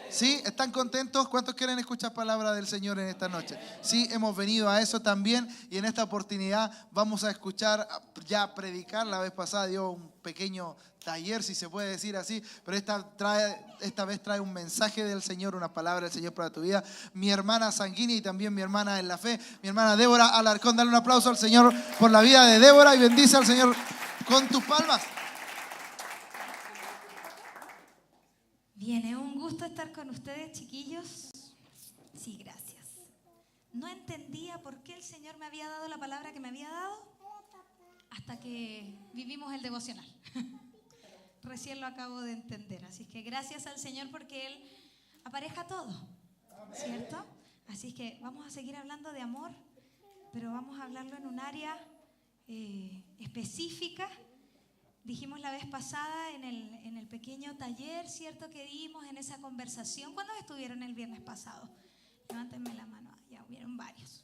¿Sí? ¿Están contentos? ¿Cuántos quieren escuchar palabra del Señor en esta noche? Sí, hemos venido a eso también y en esta oportunidad vamos a escuchar, ya predicar. La vez pasada dio un pequeño taller, si se puede decir así, pero esta vez trae un mensaje del Señor, una palabra del Señor para tu vida. Mi hermana sanguínea y también mi hermana en la fe, mi hermana Débora Alarcón. Dale un aplauso al Señor por la vida de Débora y bendice al Señor con tus palmas. Bien, es un gusto estar con ustedes, chiquillos. Sí, gracias. No entendía por qué el Señor me había dado la palabra que me había dado hasta que vivimos el devocional. Recién lo acabo de entender. Así que gracias al Señor porque Él apareja todo, ¿cierto? Así que vamos a seguir hablando de amor, pero vamos a hablarlo en un área específica. Dijimos la vez pasada en el pequeño taller, ¿cierto? Que dimos en esa conversación. ¿Cuántos estuvieron el viernes pasado? Levántenme la mano. Ya hubieron varios.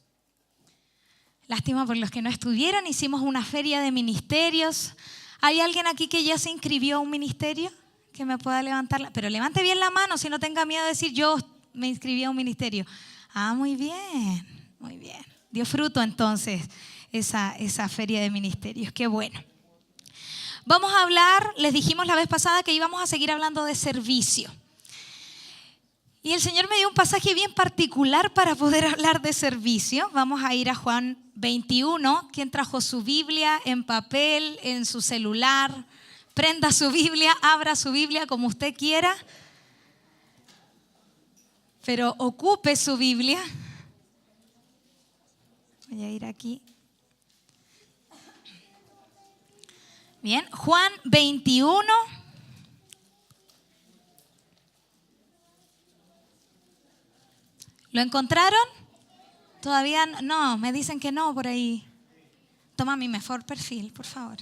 Lástima por los que no estuvieron. Hicimos una feria de ministerios. ¿Hay alguien aquí que ya se inscribió a un ministerio? Que me pueda levantarla. Pero levante bien la mano, si no tenga miedo de decir yo me inscribí a un ministerio. Ah, muy bien, muy bien. Dio fruto entonces esa feria de ministerios. Qué bueno. Vamos a hablar, les dijimos la vez pasada que íbamos a seguir hablando de servicio. Y el Señor me dio un pasaje bien particular para poder hablar de servicio. Vamos a ir a Juan 21. ¿Quién trajo su Biblia en papel, en su celular? Prenda su Biblia, abra su Biblia como usted quiera. Pero ocupe su Biblia. Voy a ir aquí. Bien, Juan 21. ¿Lo encontraron? Todavía no, me dicen que no por ahí. Toma mi mejor perfil, por favor.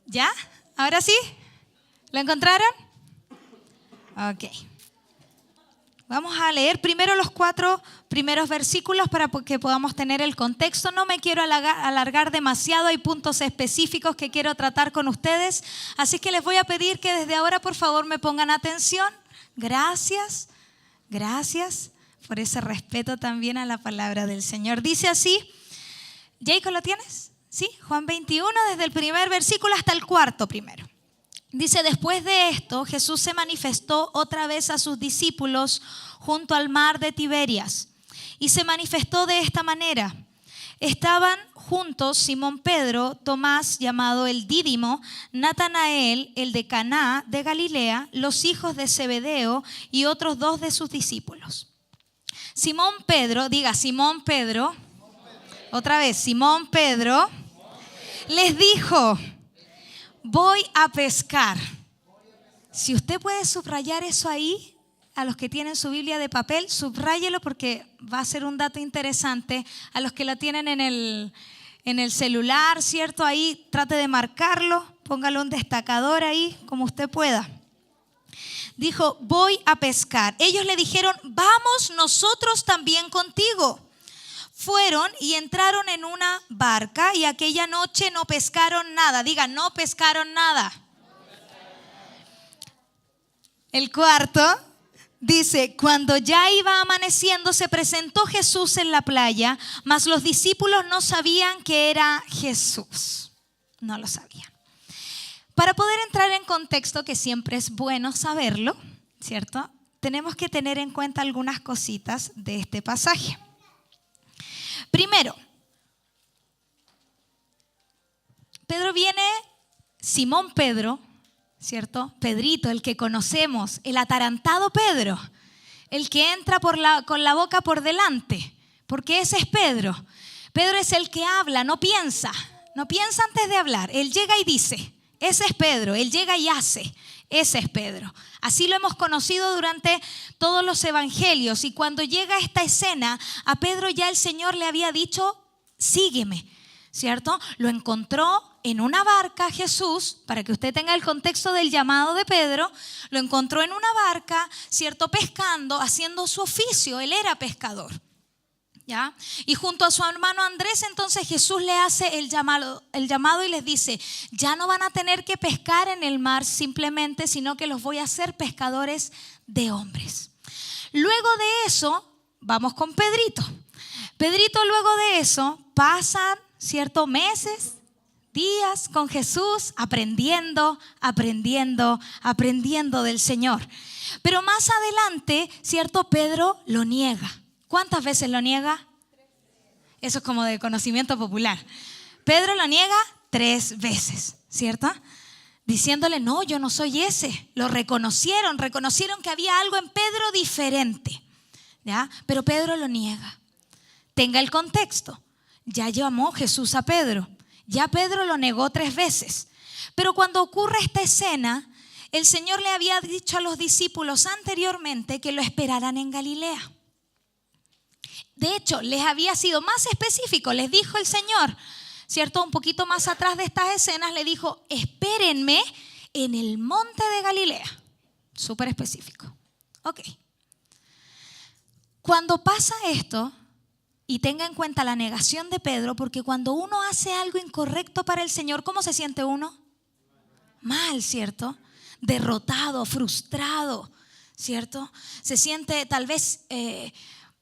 ¿Ya? ¿Ahora sí? ¿Lo encontraron? Ok. Vamos a leer primero los 4 primeros versículos para que podamos tener el contexto. No me quiero alargar demasiado, hay puntos específicos que quiero tratar con ustedes. Así que les voy a pedir que desde ahora por favor me pongan atención. Gracias, gracias por ese respeto también a la palabra del Señor. Dice así, Jacob, ¿lo tienes? Sí, Juan 21 desde el primer versículo hasta el 4 primero. Dice, después de esto, Jesús se manifestó otra vez a sus discípulos junto al mar de Tiberias. Y se manifestó de esta manera. Estaban juntos Simón Pedro, Tomás, llamado el Dídimo, Natanael, el de Caná de Galilea, los hijos de Zebedeo y otros 2 de sus discípulos. Simón Pedro, diga Simón Pedro, otra vez, Simón Pedro, les dijo, voy a pescar. Si usted puede subrayar eso ahí, a los que tienen su Biblia de papel, subráyelo porque va a ser un dato interesante. A los que la tienen en el celular, ¿cierto? Ahí trate de marcarlo, póngale un destacador ahí, como usted pueda. Dijo, voy a pescar. Ellos le dijeron, vamos nosotros también contigo. Fueron y entraron en una barca y aquella noche no pescaron nada. Digan, no pescaron nada. El 4 dice, cuando ya iba amaneciendo se presentó Jesús en la playa, mas los discípulos no sabían que era Jesús. No lo sabían. Para poder entrar en contexto, que siempre es bueno saberlo, ¿cierto? Tenemos que tener en cuenta algunas cositas de este pasaje. Primero, Simón Pedro, ¿cierto? Pedrito, el que conocemos, el atarantado Pedro, el que entra con la boca por delante, porque ese es Pedro. Pedro es el que habla, no piensa antes de hablar. Él llega y dice, ese es Pedro, él llega y hace, ese es Pedro. Así lo hemos conocido durante todos los evangelios y cuando llega esta escena, a Pedro ya el Señor le había dicho, sígueme, ¿cierto? Lo encontró en una barca Jesús, para que usted tenga el contexto del llamado de Pedro, lo encontró en una barca, ¿cierto? Pescando, haciendo su oficio, él era pescador. ¿Ya? Y junto a su hermano Andrés, entonces Jesús le hace el llamado y les dice: ya no van a tener que pescar en el mar simplemente, sino que los voy a hacer pescadores de hombres. Luego de eso, vamos con Pedrito. Pedrito, luego de eso, pasan, ¿cierto?, meses, días con Jesús, aprendiendo del Señor. Pero más adelante, ¿cierto?, Pedro lo niega. ¿Cuántas veces lo niega? Eso es como de conocimiento popular. Pedro lo niega 3 veces, ¿cierto? Diciéndole: no, yo no soy ese. Lo reconocieron que había algo en Pedro diferente, ¿ya? Pero Pedro lo niega. Tenga el contexto. Ya llamó Jesús a Pedro. Ya Pedro lo negó 3 veces. Pero cuando ocurre esta escena, el Señor le había dicho a los discípulos anteriormente que lo esperaran en Galilea. De hecho, les había sido más específico. Les dijo el Señor, ¿cierto? Un poquito más atrás de estas escenas, le dijo: espérenme en el monte de Galilea. Súper específico. Ok. Cuando pasa esto, y tenga en cuenta la negación de Pedro, porque cuando uno hace algo incorrecto para el Señor, ¿cómo se siente uno? Mal, ¿cierto? Derrotado, frustrado, ¿cierto? Se siente tal vez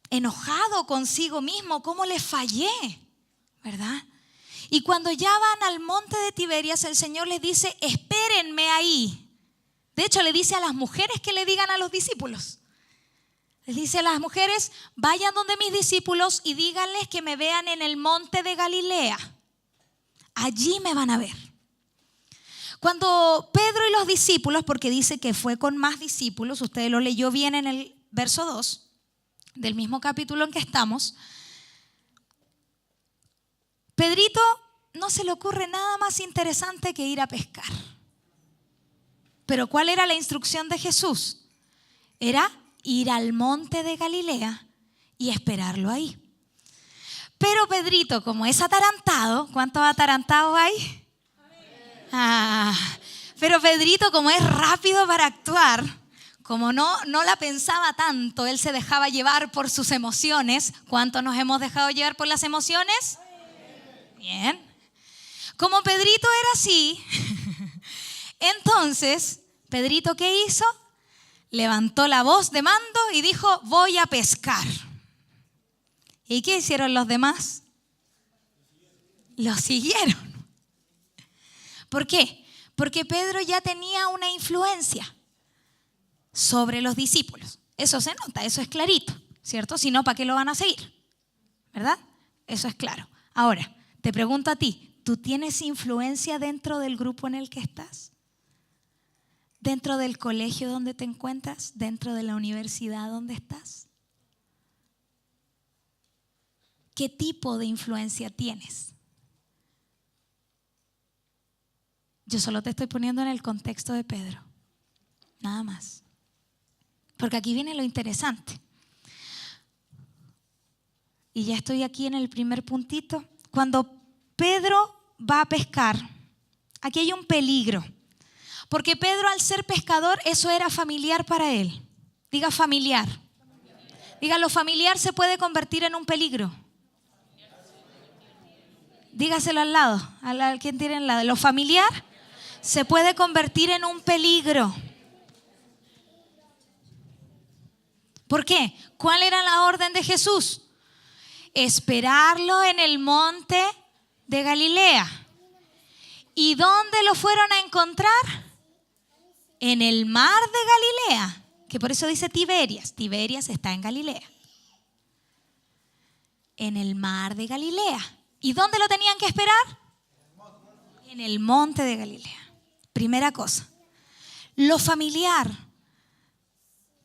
enojado consigo mismo. ¿Cómo le fallé? ¿Verdad? Y cuando ya van al monte de Tiberias, el Señor les dice: espérenme ahí. De hecho, le dice a las mujeres que le digan a los discípulos. Les dice a las mujeres: vayan donde mis discípulos y díganles que me vean en el monte de Galilea. Allí me van a ver. Cuando Pedro y los discípulos, porque dice que fue con más discípulos, usted lo leyó bien en el verso 2 del mismo capítulo en que estamos, Pedrito no se le ocurre nada más interesante que ir a pescar. Pero ¿cuál era la instrucción de Jesús? Era ir al monte de Galilea y esperarlo ahí. Pero Pedrito, como es atarantado, ¿cuántos atarantados hay? Pero Pedrito, como es rápido para actuar, como no la pensaba tanto, él se dejaba llevar por sus emociones. ¿Cuántos nos hemos dejado llevar por las emociones? Bien. Como Pedrito era así, entonces, Pedrito, ¿qué hizo? Levantó la voz de mando y dijo: voy a pescar. ¿Y qué hicieron los demás? Lo siguieron. ¿Por qué? Porque Pedro ya tenía una influencia sobre los discípulos. Eso se nota, eso es clarito, ¿cierto? Si no, ¿para qué lo van a seguir? ¿Verdad? Eso es claro. Ahora, te pregunto a ti, ¿tú tienes influencia dentro del grupo en el que estás? ¿Dentro del colegio donde te encuentras? ¿Dentro de la universidad donde estás? ¿Qué tipo de influencia tienes? Yo solo te estoy poniendo en el contexto de Pedro, nada más. Porque aquí viene lo interesante. Y ya estoy aquí en el primer puntito. Cuando Pedro va a pescar, aquí hay un peligro. Porque Pedro, al ser pescador, eso era familiar para él. Diga familiar. Diga, lo familiar se puede convertir en un peligro. Dígaselo al lado, al quien tiene al lado. Lo familiar se puede convertir en un peligro. ¿Por qué? ¿Cuál era la orden de Jesús? Esperarlo en el monte de Galilea. ¿Y dónde lo fueron a encontrar? En el mar de Galilea, que por eso dice Tiberias. Tiberias está en Galilea. En el mar de Galilea. ¿Y dónde lo tenían que esperar? En el monte de Galilea. Primera cosa. Lo familiar.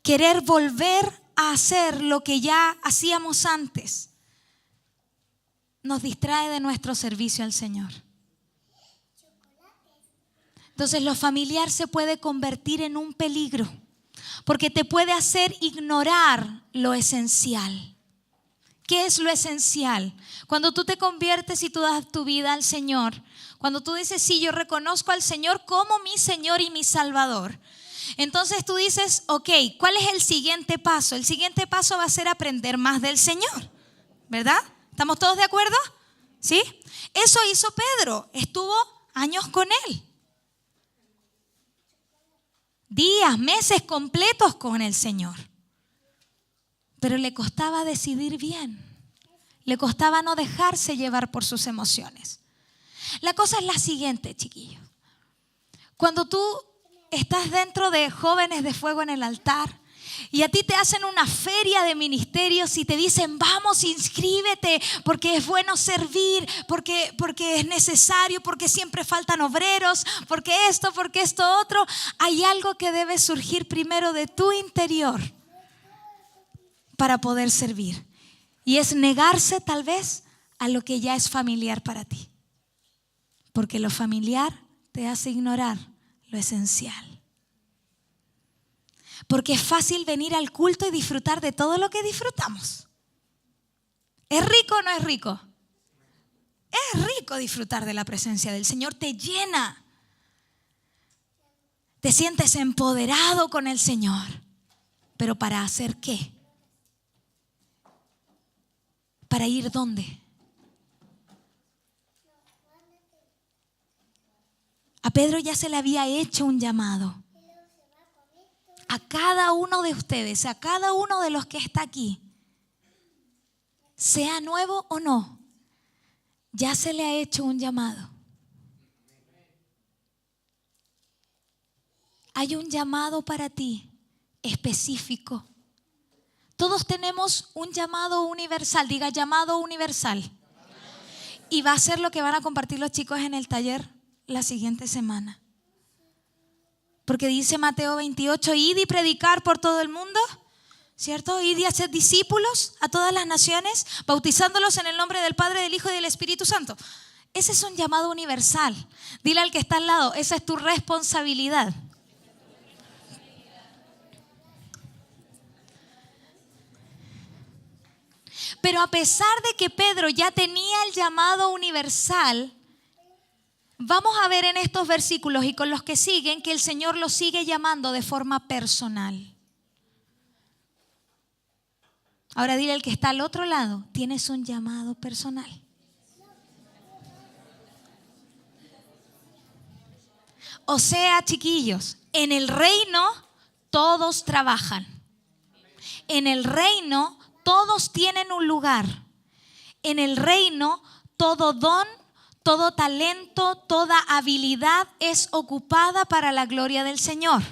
Querer volver a hacer lo que ya hacíamos antes nos distrae de nuestro servicio al Señor. Entonces lo familiar se puede convertir en un peligro porque te puede hacer ignorar lo esencial. ¿Qué es lo esencial? Cuando tú te conviertes y tú das tu vida al Señor, cuando tú dices: sí, yo reconozco al Señor como mi Señor y mi Salvador, entonces tú dices: ok, ¿cuál es el siguiente paso? El siguiente paso va a ser aprender más del Señor, ¿verdad? ¿Estamos todos de acuerdo? ¿Sí? Eso hizo Pedro. Estuvo años con él. Días, meses completos con el Señor. Pero le costaba decidir bien. Le costaba no dejarse llevar por sus emociones. La cosa es la siguiente, chiquillos. Cuando tú estás dentro de Jóvenes de Fuego en el Altar y a ti te hacen una feria de ministerios y te dicen, vamos, inscríbete, porque es bueno servir, porque es necesario, porque siempre faltan obreros, porque esto otro. Hay algo que debe surgir primero de tu interior para poder servir. Y es negarse tal vez a lo que ya es familiar para ti. Porque lo familiar te hace ignorar lo esencial. Porque es fácil venir al culto y disfrutar de todo lo que disfrutamos. ¿Es rico o no es rico? Es rico disfrutar de la presencia del Señor, te llena. Te sientes empoderado con el Señor. ¿Pero para hacer qué? ¿Para ir dónde? A Pedro ya se le había hecho un llamado. A cada uno de ustedes, a cada uno de los que está aquí, sea nuevo o no, ya se le ha hecho un llamado. Hay un llamado para ti específico. Todos tenemos un llamado universal. Diga, llamado universal. Y va a ser lo que van a compartir los chicos en el taller la siguiente semana. Porque dice Mateo 28, id y predicar por todo el mundo, ¿cierto? Id y hacer discípulos a todas las naciones, bautizándolos en el nombre del Padre, del Hijo y del Espíritu Santo. Ese es un llamado universal. Dile al que está al lado, esa es tu responsabilidad. Pero a pesar de que Pedro ya tenía el llamado universal, vamos a ver en estos versículos y con los que siguen que el Señor lo sigue llamando de forma personal. Ahora dile al que está al otro lado, tienes un llamado personal. O sea, chiquillos, en el reino todos trabajan. En el reino todos tienen un lugar. En el reino todo don, todo talento, toda habilidad es ocupada para la gloria del Señor.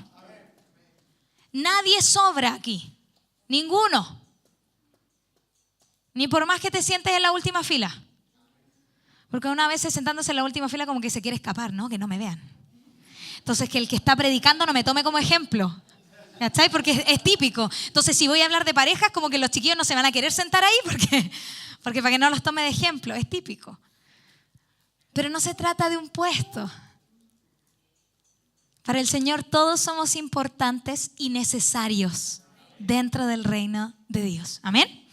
Nadie sobra aquí. Ninguno. Ni por más que te sientes en la última fila. Porque una vez sentándose en la última fila como que se quiere escapar, ¿no? Que no me vean. Entonces que el que está predicando no me tome como ejemplo. ¿Cachai? Porque es típico. Entonces si voy a hablar de parejas como que los chiquillos no se van a querer sentar ahí porque para que no los tome de ejemplo. Es típico. Pero no se trata de un puesto. Para el Señor todos somos importantes y necesarios dentro del reino de Dios. Amén.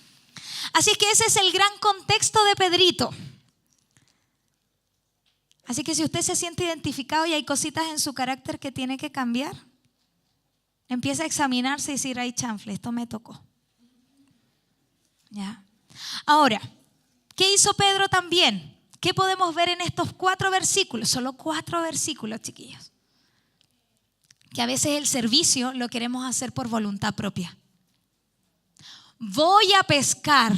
Así que ese es el gran contexto de Pedrito. Así que si usted se siente identificado y hay cositas en su carácter que tiene que cambiar, empieza a examinarse y decir, ay chanfle, esto me tocó. ¿Ya? Ahora, ¿qué hizo Pedro también? ¿Qué podemos ver en estos 4 versículos? Solo 4 versículos, chiquillos. Que a veces el servicio lo queremos hacer por voluntad propia. Voy a pescar.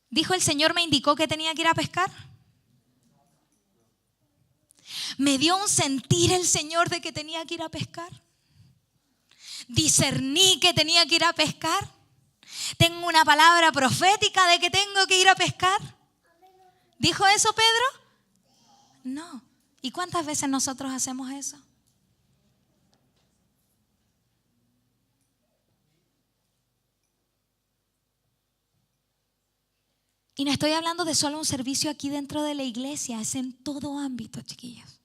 Dijo el Señor, me indicó que tenía que ir a pescar. Me dio un sentir el Señor de que tenía que ir a pescar. Discerní que tenía que ir a pescar. Tengo una palabra profética de que tengo que ir a pescar. ¿Dijo eso Pedro? No. ¿Y cuántas veces nosotros hacemos eso? Y no estoy hablando de solo un servicio aquí dentro de la iglesia, es en todo ámbito, chiquillos.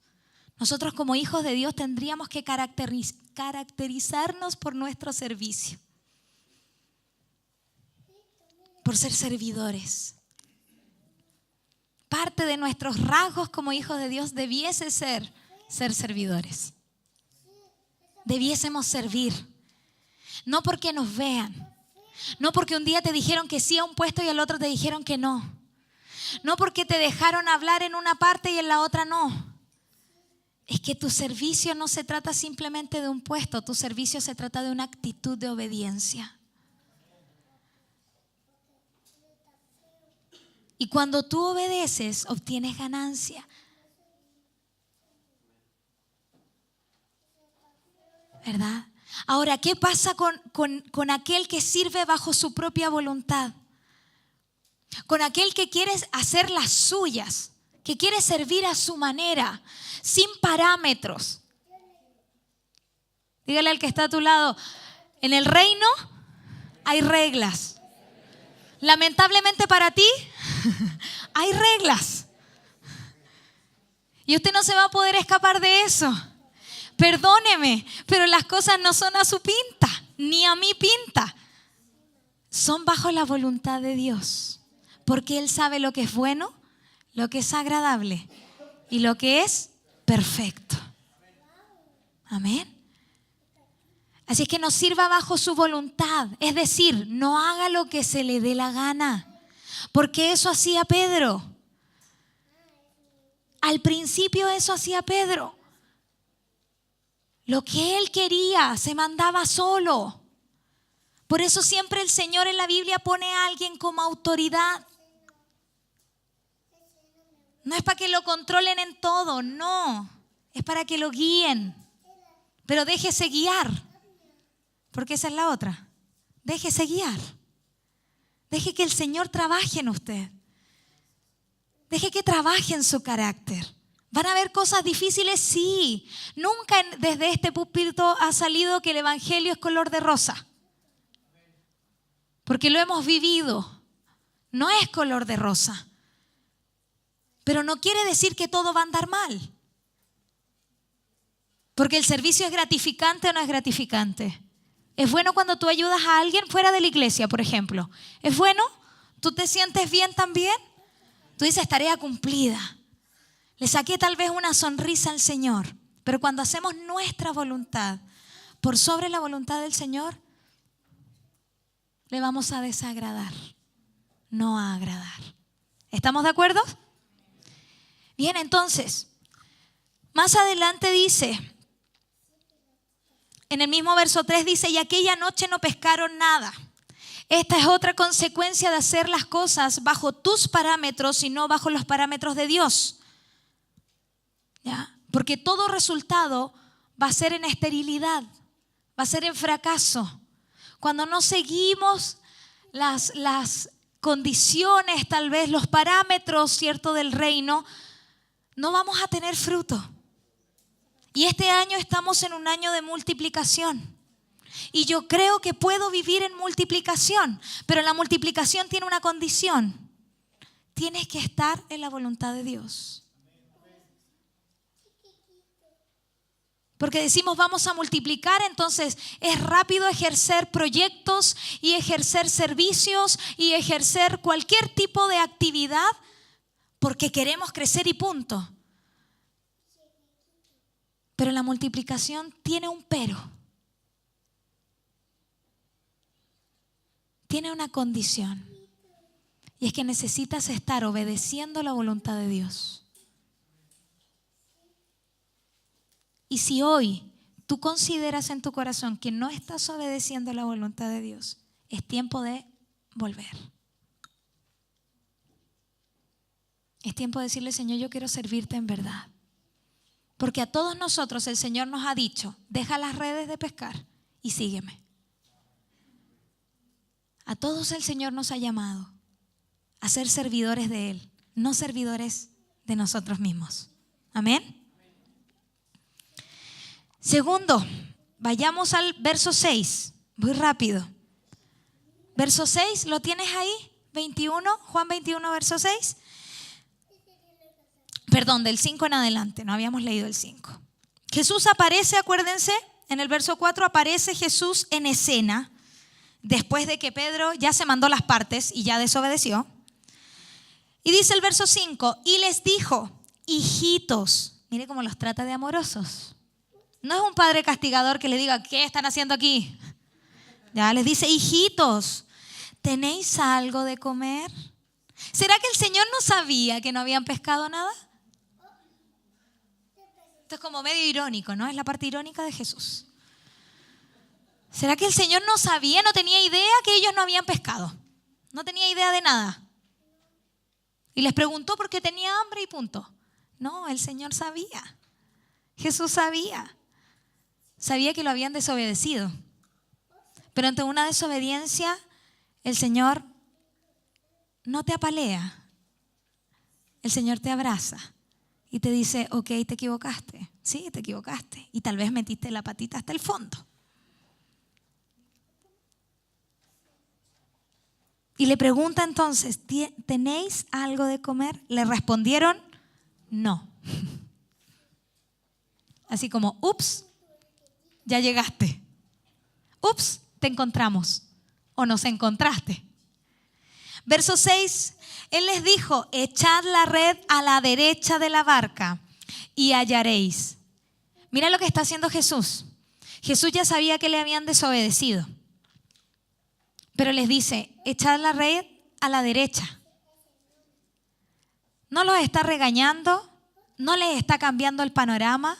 Nosotros como hijos de Dios tendríamos que caracterizarnos por nuestro servicio. Por ser servidores. Parte de nuestros rasgos como hijos de Dios debiese ser servidores. Debiésemos servir. No porque nos vean, No porque un día te dijeron que sí a un puesto y al otro te dijeron que no. No porque te dejaron hablar en una parte y en la otra no. Es que tu servicio no se trata simplemente de un puesto, tu servicio se trata de una actitud de obediencia. Y cuando tú obedeces, obtienes ganancia. ¿Verdad? Ahora, ¿qué pasa con aquel que sirve bajo su propia voluntad? Con aquel que quiere hacer las suyas, que quiere servir a su manera, sin parámetros. Dígale al que está a tu lado, en el reino hay reglas. Lamentablemente para ti, hay reglas. Y usted no se va a poder escapar de eso. Perdóneme, pero las cosas no son a su pinta, ni a mi pinta. Son bajo la voluntad de Dios. Porque Él sabe lo que es bueno, lo que es agradable y lo que es perfecto. Amén. Así es que nos sirva bajo su voluntad. Es decir, no haga lo que se le dé la gana. Porque eso hacía Pedro. Al principio eso hacía Pedro. Lo que él quería se mandaba solo. Por eso siempre el Señor en la Biblia pone a alguien como autoridad. No es para que lo controlen en todo, no. Es para que lo guíen. Pero déjese guiar. Porque esa es la otra. Déjese guiar. Deje que el Señor trabaje en usted. Deje que trabaje en su carácter. ¿Van a haber cosas difíciles? Sí. Nunca desde este púlpito ha salido que el evangelio es color de rosa. Porque lo hemos vivido. No es color de rosa. Pero no quiere decir que todo va a andar mal. Porque el servicio es gratificante o no es gratificante. ¿Es bueno cuando tú ayudas a alguien fuera de la iglesia, por ejemplo? ¿Es bueno? ¿Tú te sientes bien también? Tú dices, tarea cumplida. Le saqué tal vez una sonrisa al Señor. Pero cuando hacemos nuestra voluntad por sobre la voluntad del Señor, le vamos a desagradar, no a agradar. ¿Estamos de acuerdo? Bien, entonces, más adelante dice, en el mismo verso 3 dice, y aquella noche no pescaron nada. Esta es otra consecuencia de hacer las cosas bajo tus parámetros y no bajo los parámetros de Dios. ¿Ya? Porque todo resultado va a ser en esterilidad, va a ser en fracaso. Cuando no seguimos las condiciones, tal vez los parámetros, ¿cierto?, del reino, no vamos a tener fruto. Y este año estamos en un año de multiplicación. Y yo creo que puedo vivir en multiplicación, pero la multiplicación tiene una condición. Tienes que estar en la voluntad de Dios. Porque decimos vamos a multiplicar, entonces es rápido ejercer proyectos y ejercer servicios y ejercer cualquier tipo de actividad porque queremos crecer y punto. Pero la multiplicación tiene un pero. Tiene una condición. Y es que necesitas estar obedeciendo la voluntad de Dios. Y si hoy tú consideras en tu corazón que no estás obedeciendo la voluntad de Dios, es tiempo de volver. Es tiempo de decirle, Señor, yo quiero servirte en verdad. Porque a todos nosotros el Señor nos ha dicho, deja las redes de pescar y sígueme. A todos el Señor nos ha llamado a ser servidores de Él, no servidores de nosotros mismos. Amén. Segundo, vayamos al verso 6, muy rápido. Verso 6, ¿lo tienes ahí? 21, Juan 21, verso 6. Perdón, del 5 en adelante, no habíamos leído el 5. Jesús aparece, acuérdense, en el verso 4 aparece Jesús en escena, después de que Pedro ya se mandó las partes y ya desobedeció. Y dice el verso 5, y les dijo, hijitos, mire cómo los trata de amorosos. No es un padre castigador que le diga, ¿qué están haciendo aquí? Ya les dice, hijitos, ¿tenéis algo de comer? ¿Será que el Señor no sabía que no habían pescado nada? Esto es como medio irónico, ¿no? Es la parte irónica de Jesús. ¿Será que el Señor no sabía, no tenía idea que ellos no habían pescado? No tenía idea de nada. Y les preguntó porque tenía hambre y punto. No, el Señor sabía. Jesús sabía. Sabía que lo habían desobedecido. Pero ante una desobediencia, el Señor no te apalea. El Señor te abraza y te dice, ok, te equivocaste. Sí, te equivocaste. Y tal vez metiste la patita hasta el fondo. Y le pregunta entonces, ¿tenéis algo de comer? Le respondieron, no. Así como, ups, ya llegaste. Ups, te encontramos. O nos encontraste. Verso 6, Él les dijo, echad la red a la derecha de la barca y hallaréis. Mira lo que está haciendo Jesús. Jesús ya sabía que le habían desobedecido. Pero les dice, echad la red a la derecha. No los está regañando, no les está cambiando el panorama.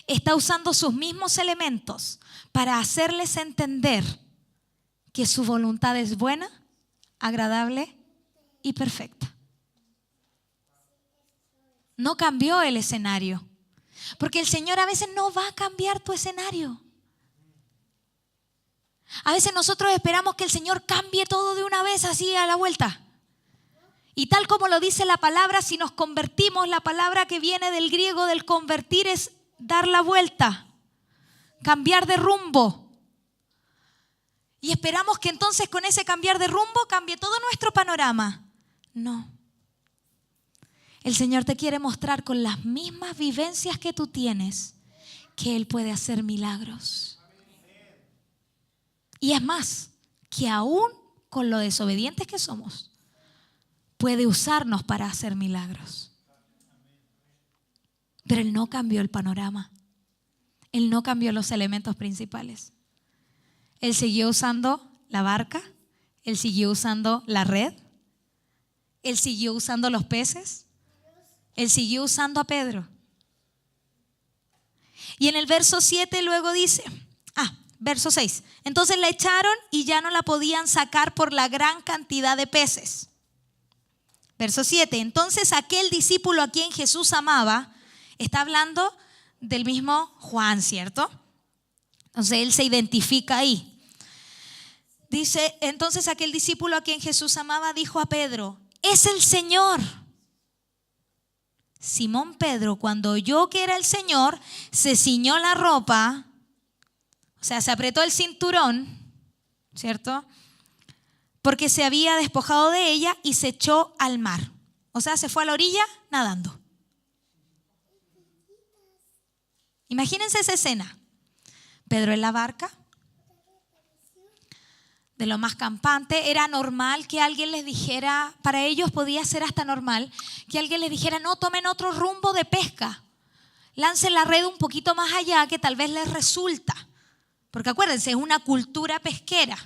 Está usando sus mismos elementos para hacerles entender que su voluntad es buena, agradable y perfecta. No cambió el escenario, porque el Señor a veces no va a cambiar tu escenario. A veces nosotros esperamos que el Señor cambie todo de una vez así a la vuelta. Y tal como lo dice la palabra, si nos convertimos, la palabra que viene del griego del convertir es dar la vuelta, cambiar de rumbo. Y esperamos que entonces con ese cambiar de rumbo cambie todo nuestro panorama. No. El Señor te quiere mostrar con las mismas vivencias que tú tienes que Él puede hacer milagros. Y es más, que aún con lo desobedientes que somos, puede usarnos para hacer milagros. Pero Él no cambió el panorama. Él no cambió los elementos principales. Él siguió usando la barca, Él siguió usando la red, Él siguió usando los peces, Él siguió usando a Pedro. Y en el verso 7 luego dice, verso 6, entonces la echaron y ya no la podían sacar por la gran cantidad de peces. Verso 7, entonces aquel discípulo a quien Jesús amaba, está hablando del mismo Juan, ¿cierto? Entonces él se identifica ahí. Dice, entonces aquel discípulo a quien Jesús amaba dijo a Pedro, es el Señor. Simón Pedro, cuando oyó que era el Señor, se ciñó la ropa, o sea, se apretó el cinturón, ¿cierto? Porque se había despojado de ella y se echó al mar. O sea, se fue a la orilla nadando. Imagínense esa escena. Pedro en la barca, de lo más campante. Era normal que alguien les dijera, para ellos podía ser hasta normal, que alguien les dijera, no, tomen otro rumbo de pesca. Lancen la red un poquito más allá que tal vez les resulta. Porque acuérdense, es una cultura pesquera,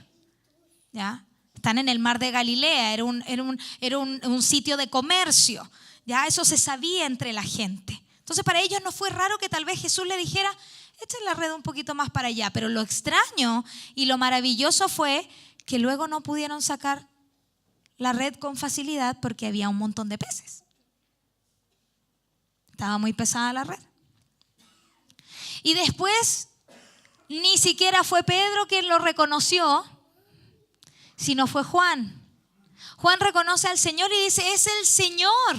¿ya? Están en el mar de Galilea, era un sitio de comercio, ¿ya? Eso se sabía entre la gente. Entonces para ellos no fue raro que tal vez Jesús le dijera, echen la red un poquito más para allá. Pero lo extraño y lo maravilloso fue que luego no pudieron sacar la red con facilidad porque había un montón de peces. Estaba muy pesada la red. Y después ni siquiera fue Pedro quien lo reconoció, sino fue Juan. Juan reconoce al Señor y dice, es el Señor.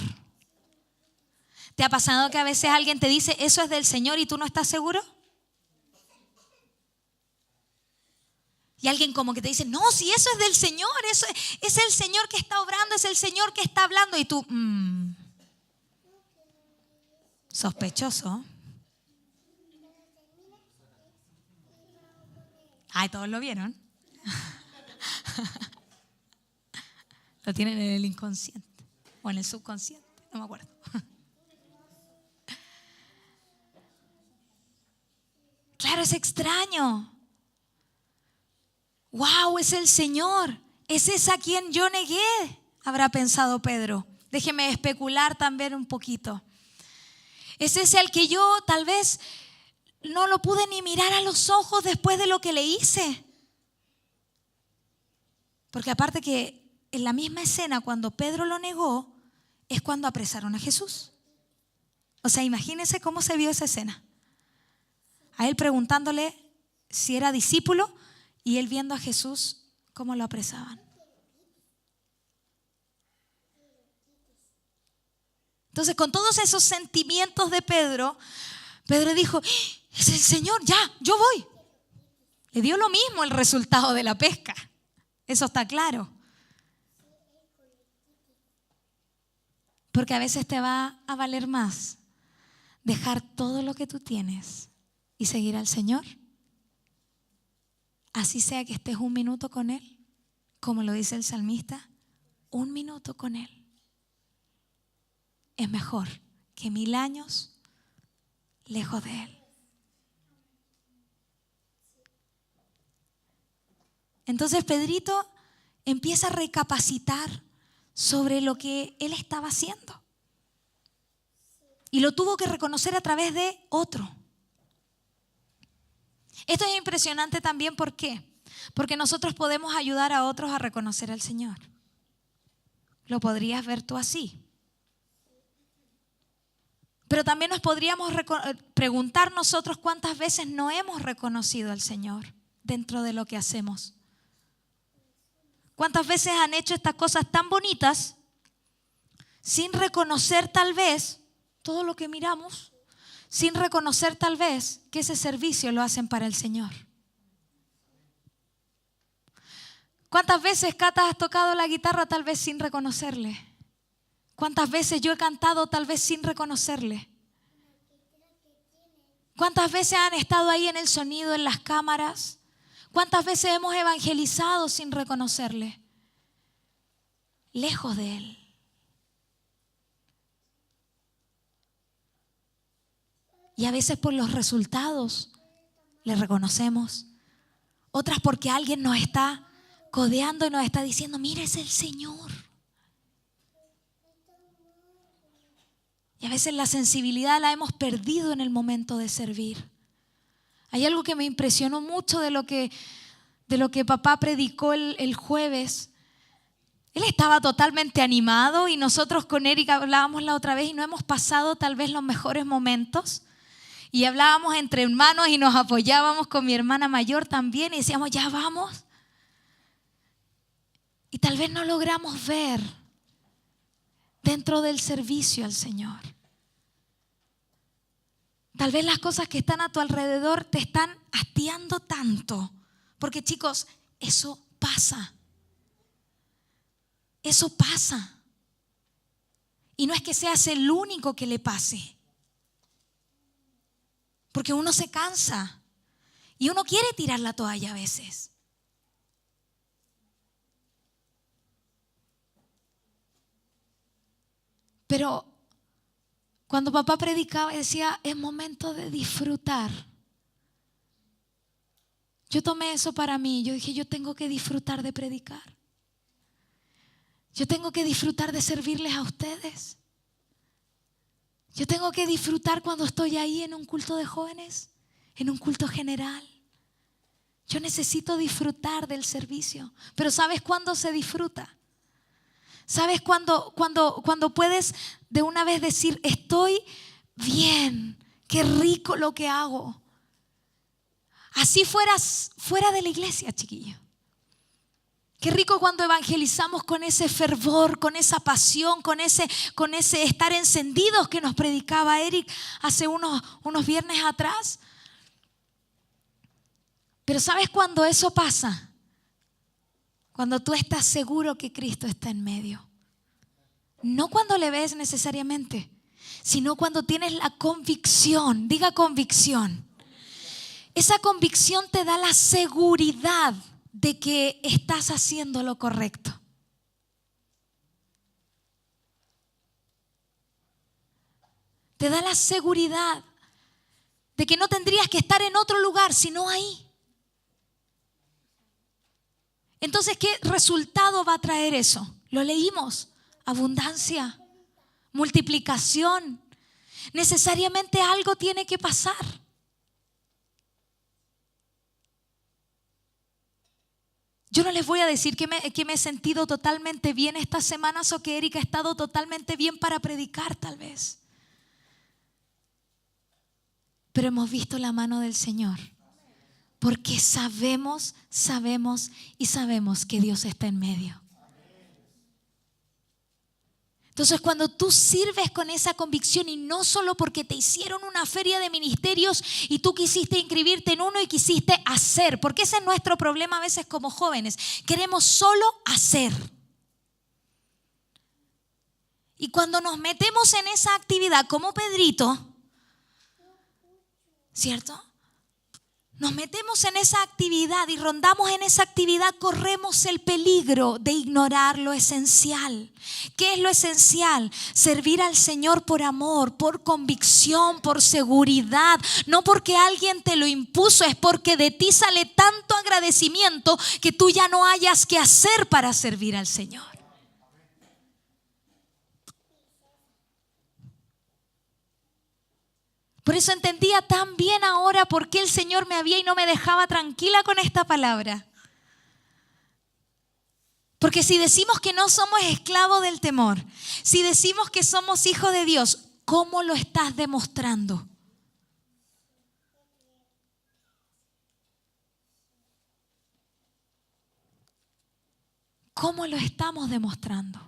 ¿Te ha pasado que a veces alguien te dice, eso es del Señor y tú no estás seguro? Y alguien como que te dice, no, si eso es del Señor, eso es el Señor que está obrando, es el Señor que está hablando. Y tú, sospechoso. Ay, todos lo vieron. Lo tienen en el inconsciente o en el subconsciente, no me acuerdo. Claro, es extraño. Wow, es el Señor. ¿Es esa a quien yo negué?, habrá pensado Pedro. Déjeme especular también un poquito. ¿Es ese al que yo tal vez no lo pude ni mirar a los ojos después de lo que le hice? Porque aparte que en la misma escena, cuando Pedro lo negó, es cuando apresaron a Jesús. O sea, imagínense cómo se vio esa escena. A él preguntándole si era discípulo y él viendo a Jesús cómo lo apresaban. Entonces, con todos esos sentimientos de Pedro, Pedro dijo: es el Señor, ya, yo voy. Le dio lo mismo el resultado de la pesca. Eso está claro. Porque a veces te va a valer más dejar todo lo que tú tienes y seguir al Señor. Así sea que estés un minuto con Él, como lo dice el salmista, 1 minuto con Él es mejor que 1000 años lejos de Él. Entonces Pedrito empieza a recapacitar sobre lo que él estaba haciendo. Y lo tuvo que reconocer a través de otro. Esto es impresionante también, ¿por qué? Porque nosotros podemos ayudar a otros a reconocer al Señor. ¿Lo podrías ver tú así? Pero también nos podríamos preguntar nosotros cuántas veces no hemos reconocido al Señor dentro de lo que hacemos. ¿Cuántas veces han hecho estas cosas tan bonitas sin reconocer tal vez todo lo que miramos, sin reconocer tal vez que ese servicio lo hacen para el Señor? ¿Cuántas veces, Cata, has tocado la guitarra tal vez sin reconocerle? ¿Cuántas veces yo he cantado tal vez sin reconocerle? ¿Cuántas veces han estado ahí en el sonido, en las cámaras? ¿Cuántas veces hemos evangelizado sin reconocerle? Lejos de Él. Y a veces por los resultados le reconocemos. Otras porque alguien nos está codeando y nos está diciendo: mira, es el Señor. Y a veces la sensibilidad la hemos perdido en el momento de servir. Hay algo que me impresionó mucho de lo que papá predicó el jueves. Él estaba totalmente animado y nosotros con Erika hablábamos la otra vez y no hemos pasado tal vez los mejores momentos. Y hablábamos entre hermanos y nos apoyábamos con mi hermana mayor también y decíamos: ya vamos. Y tal vez no logramos ver dentro del servicio al Señor. Tal vez las cosas que están a tu alrededor te están hastiando tanto. Porque, chicos, eso pasa. Eso pasa. Y no es que seas el único que le pase. Porque uno se cansa y uno quiere tirar la toalla a veces. Pero cuando papá predicaba decía: es momento de disfrutar. Yo tomé eso para mí. Yo dije: yo tengo que disfrutar de predicar. Yo tengo que disfrutar de servirles a ustedes. Yo tengo que disfrutar cuando estoy ahí en un culto de jóvenes, en un culto general. Yo necesito disfrutar del servicio. Pero ¿sabes cuándo se disfruta? ¿Sabes cuando puedes de una vez decir: estoy bien, qué rico lo que hago? Así fueras fuera de la iglesia, chiquillo. Qué rico cuando evangelizamos con ese fervor, con esa pasión, con ese estar encendidos que nos predicaba Eric hace unos viernes atrás. Pero ¿sabes cuándo eso pasa? Cuando tú estás seguro que Cristo está en medio. No cuando le ves necesariamente, sino cuando tienes la convicción. Diga convicción. Esa convicción te da la seguridad de que estás haciendo lo correcto. Te da la seguridad de que no tendrías que estar en otro lugar, sino ahí. Entonces, ¿qué resultado va a traer eso? Lo leímos. Abundancia, multiplicación. Necesariamente algo tiene que pasar. Yo no les voy a decir que me he sentido totalmente bien estas semanas o que Erika ha estado totalmente bien para predicar tal vez. Pero hemos visto la mano del Señor. Porque sabemos que Dios está en medio. Entonces, cuando tú sirves con esa convicción y no solo porque te hicieron una feria de ministerios y tú quisiste inscribirte en uno y quisiste hacer, porque ese es nuestro problema a veces como jóvenes, queremos solo hacer. Y cuando nos metemos en esa actividad como Pedrito, ¿cierto? Nos metemos en esa actividad y rondamos en esa actividad, corremos el peligro de ignorar lo esencial. ¿Qué es lo esencial? Servir al Señor por amor, por convicción, por seguridad. No porque alguien te lo impuso, es porque de ti sale tanto agradecimiento que tú ya no hayas que hacer para servir al Señor. Por eso entendía tan bien ahora por qué el Señor me había y no me dejaba tranquila con esta palabra. Porque si decimos que no somos esclavos del temor, si decimos que somos hijos de Dios, ¿cómo lo estás demostrando? ¿Cómo lo estamos demostrando?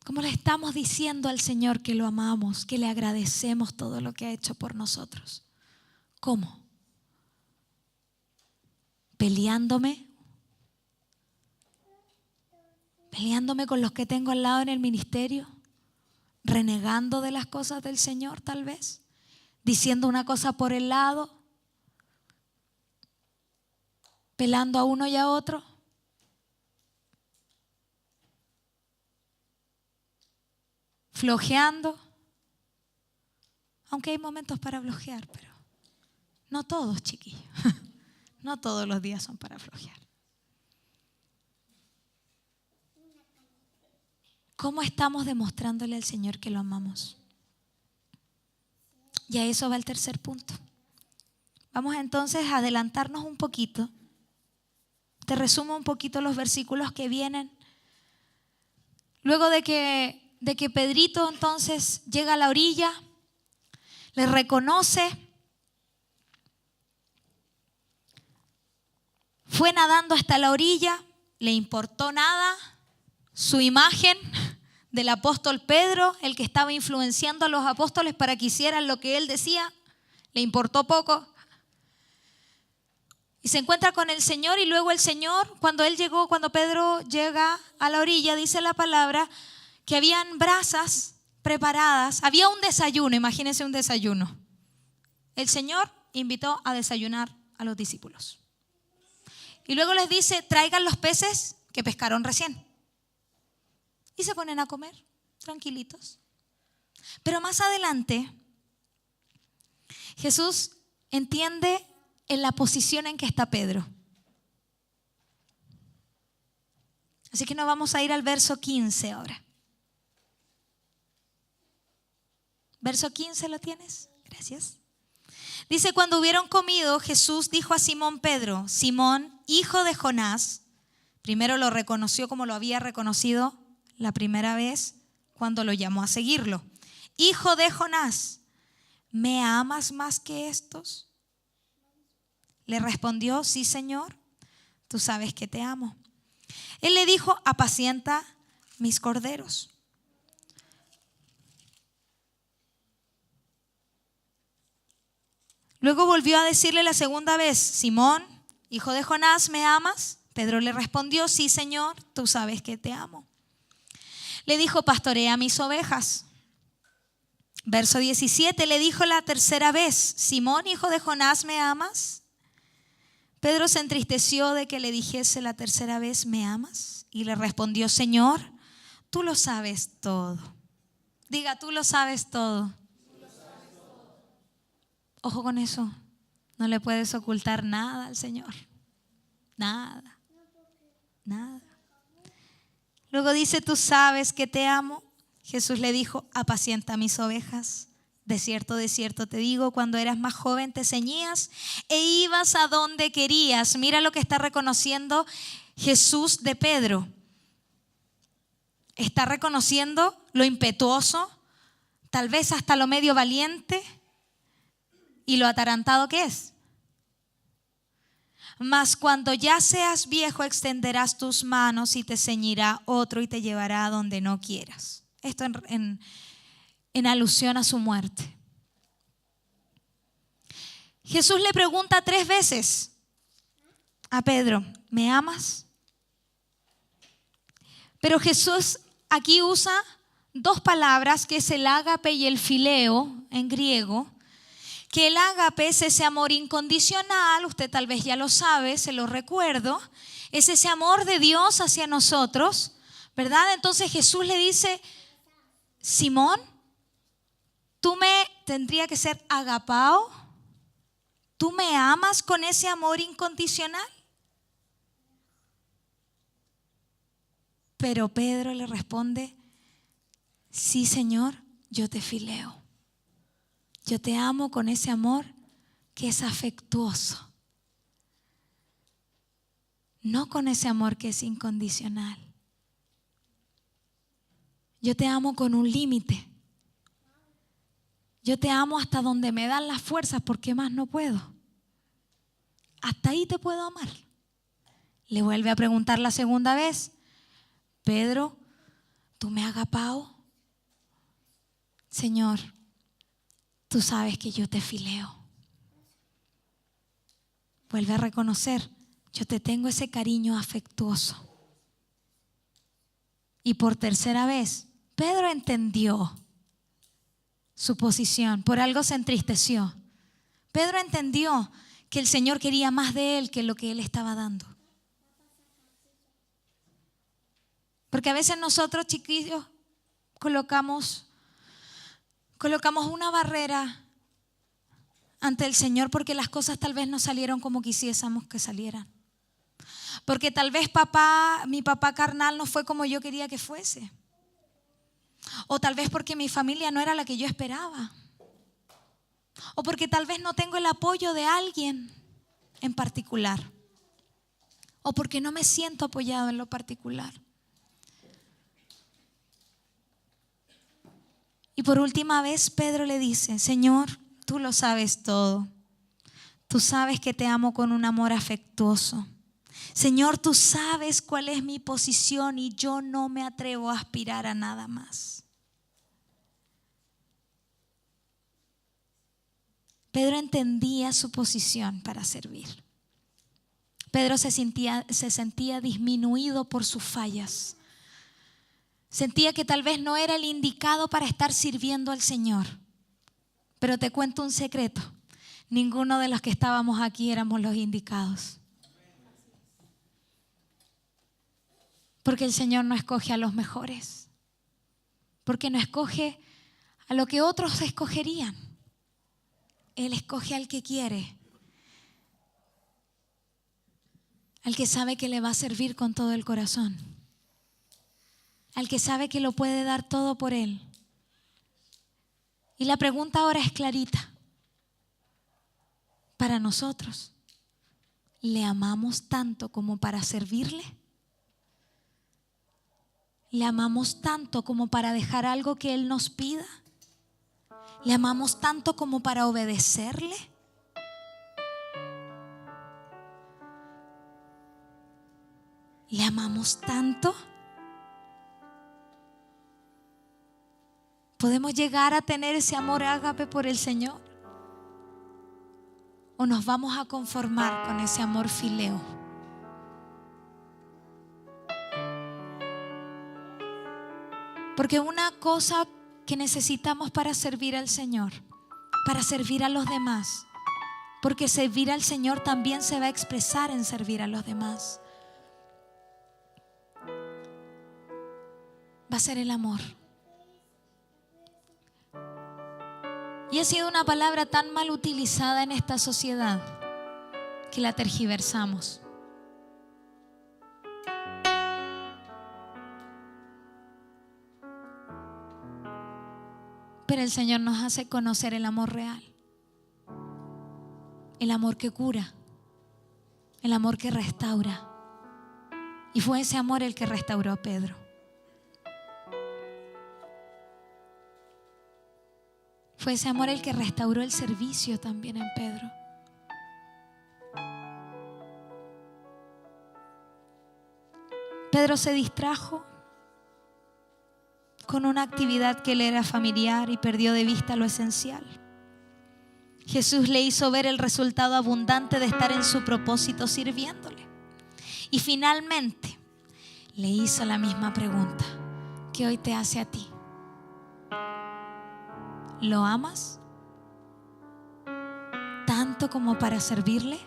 ¿Cómo le estamos diciendo al Señor que lo amamos, que le agradecemos todo lo que ha hecho por nosotros? ¿Cómo? ¿Peleándome con los que tengo al lado en el ministerio? ¿Renegando de las cosas del Señor tal vez? ¿Diciendo una cosa por el lado? ¿Pelando a uno y a otro? ¿Flojeando? Aunque hay momentos para flojear, pero no todos, chiquillos. No todos los días son para flojear. ¿Cómo estamos demostrándole al Señor que lo amamos? Y a eso va el tercer punto. Vamos entonces a adelantarnos un poquito. Te resumo un poquito los versículos que vienen. Luego de que Pedrito entonces llega a la orilla, le reconoce, fue nadando hasta la orilla, le importó nada su imagen del apóstol Pedro, el que estaba influenciando a los apóstoles para que hicieran lo que él decía, le importó poco. Y se encuentra con el Señor y luego el Señor, cuando Pedro llega a la orilla, dice la palabra que habían brasas preparadas, había un desayuno, imagínense un desayuno. El Señor invitó a desayunar a los discípulos. Y luego les dice, traigan los peces que pescaron recién. Y se ponen a comer, tranquilitos. Pero más adelante, Jesús entiende en la posición en que está Pedro. Así que nos vamos a ir al verso 15 ahora. Verso 15, ¿lo tienes? Gracias. Dice, cuando hubieron comido, Jesús dijo a Simón Pedro, Simón, hijo de Jonás, primero lo reconoció como lo había reconocido la primera vez cuando lo llamó a seguirlo. Hijo de Jonás, ¿me amas más que estos? Le respondió, sí, Señor, tú sabes que te amo. Él le dijo, apacienta mis corderos. Luego volvió a decirle la segunda vez, Simón, hijo de Jonás, ¿me amas? Pedro le respondió, sí, Señor, tú sabes que te amo. Le dijo, pastorea mis ovejas. Verso 17, le dijo la tercera vez, Simón, hijo de Jonás, ¿me amas? Pedro se entristeció de que le dijese la tercera vez, ¿me amas? Y le respondió, Señor, tú lo sabes todo. Diga, tú lo sabes todo. Ojo con eso. No le puedes ocultar nada al Señor. Nada. Nada. Luego dice, tú sabes que te amo. Jesús le dijo, apacienta mis ovejas. De cierto te digo, cuando eras más joven te ceñías e ibas a donde querías. Mira lo que está reconociendo Jesús de Pedro. Está reconociendo lo impetuoso, tal vez hasta lo medio valiente y lo atarantado que es. Mas cuando ya seas viejo extenderás tus manos y te ceñirá otro y te llevará a donde no quieras. Esto en alusión a su muerte. Jesús le pregunta 3 veces a Pedro, ¿me amas? Pero Jesús aquí usa 2 palabras, que es el ágape y el fileo en griego. Que el ágape es ese amor incondicional, usted tal vez ya lo sabe, se lo recuerdo. Es ese amor de Dios hacia nosotros, ¿verdad? Entonces Jesús le dice, Simón, tú tendría que ser agapao. ¿Tú me amas con ese amor incondicional? Pero Pedro le responde, sí, Señor, yo te fileo. Yo te amo con ese amor que es afectuoso. No con ese amor que es incondicional. Yo te amo con un límite. Yo te amo hasta donde me dan las fuerzas porque más no puedo. Hasta ahí te puedo amar. Le vuelve a preguntar la segunda vez. Pedro, ¿tú me has agapao? Señor, tú sabes que yo te fileo. Vuelve a reconocer, yo te tengo ese cariño afectuoso. Y por tercera vez, Pedro entendió su posición, por algo se entristeció. Pedro entendió que el Señor quería más de él que lo que él estaba dando. Porque a veces nosotros, chiquillos, colocamos una barrera ante el Señor porque las cosas tal vez no salieron como quisiésemos que salieran. Porque tal vez mi papá carnal no fue como yo quería que fuese. O tal vez porque mi familia no era la que yo esperaba. O porque tal vez no tengo el apoyo de alguien en particular. O porque no me siento apoyado en lo particular. Y por última vez Pedro le dice, Señor, tú lo sabes todo. Tú sabes que te amo con un amor afectuoso. Señor, tú sabes cuál es mi posición y yo no me atrevo a aspirar a nada más. Pedro entendía su posición para servir. Pedro se sentía disminuido por sus fallas. Sentía que tal vez no era el indicado para estar sirviendo al Señor. Pero te cuento un secreto. Ninguno de los que estábamos aquí éramos los indicados. Porque el Señor no escoge a los mejores. Porque no escoge a lo que otros escogerían. Él escoge al que quiere. Al que sabe que le va a servir con todo el corazón. Al que sabe que lo puede dar todo por él. Y la pregunta ahora es clarita. Para nosotros, ¿le amamos tanto como para servirle? ¿Le amamos tanto como para dejar algo que Él nos pida? ¿Le amamos tanto como para obedecerle? ¿Le amamos tanto? ¿Podemos llegar a tener ese amor ágape por el Señor? ¿O nos vamos a conformar con ese amor fileo? Porque una cosa que necesitamos para servir al Señor, para servir a los demás, porque servir al Señor también se va a expresar en servir a los demás, va a ser el amor. Y ha sido una palabra tan mal utilizada en esta sociedad que la tergiversamos. Pero el Señor nos hace conocer el amor real, el amor que cura, el amor que restaura. Y fue ese amor el que restauró a Pedro. Fue ese amor el que restauró el servicio también en Pedro. Pedro se distrajo con una actividad que le era familiar y perdió de vista lo esencial. Jesús le hizo ver el resultado abundante de estar en su propósito sirviéndole. Y finalmente le hizo la misma pregunta que hoy te hace a ti. ¿Lo amas tanto como para servirle?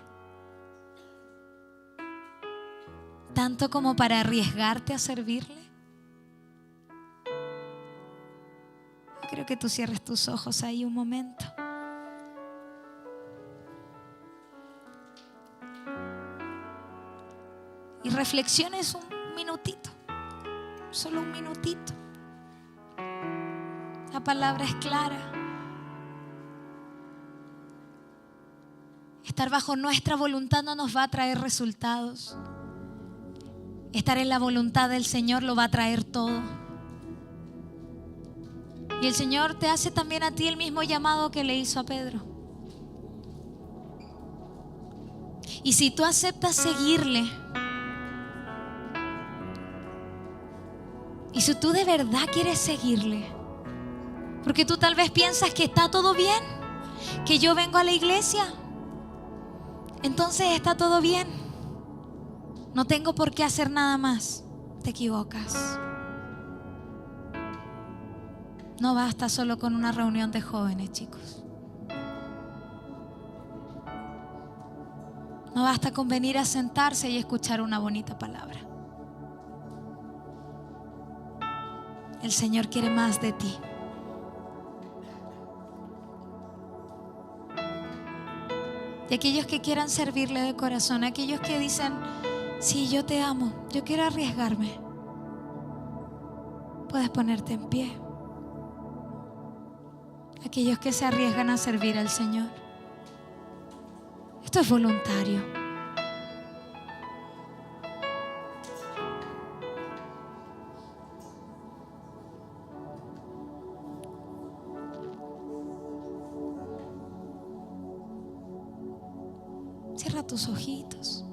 ¿Tanto como para arriesgarte a servirle? Quiero que tú cierres tus ojos ahí un momento. Y reflexiones un minutito, solo un minutito. La palabra es clara. Estar bajo nuestra voluntad no nos va a traer resultados. Estar en la voluntad del Señor lo va a traer todo. Y el Señor te hace también a ti el mismo llamado que le hizo a Pedro. Y si tú aceptas seguirle, y si tú de verdad quieres seguirle, porque tú tal vez piensas que está todo bien, que yo vengo a la iglesia, entonces está todo bien, no tengo por qué hacer nada más. Te equivocas. No basta solo con una reunión de jóvenes, chicos. No basta con venir a sentarse y escuchar una bonita palabra. El Señor quiere más de ti. Y aquellos que quieran servirle de corazón, aquellos que dicen, sí, yo te amo, yo quiero arriesgarme, puedes ponerte en pie. Aquellos que se arriesgan a servir al Señor. Esto es voluntario. Cierra tus ojitos.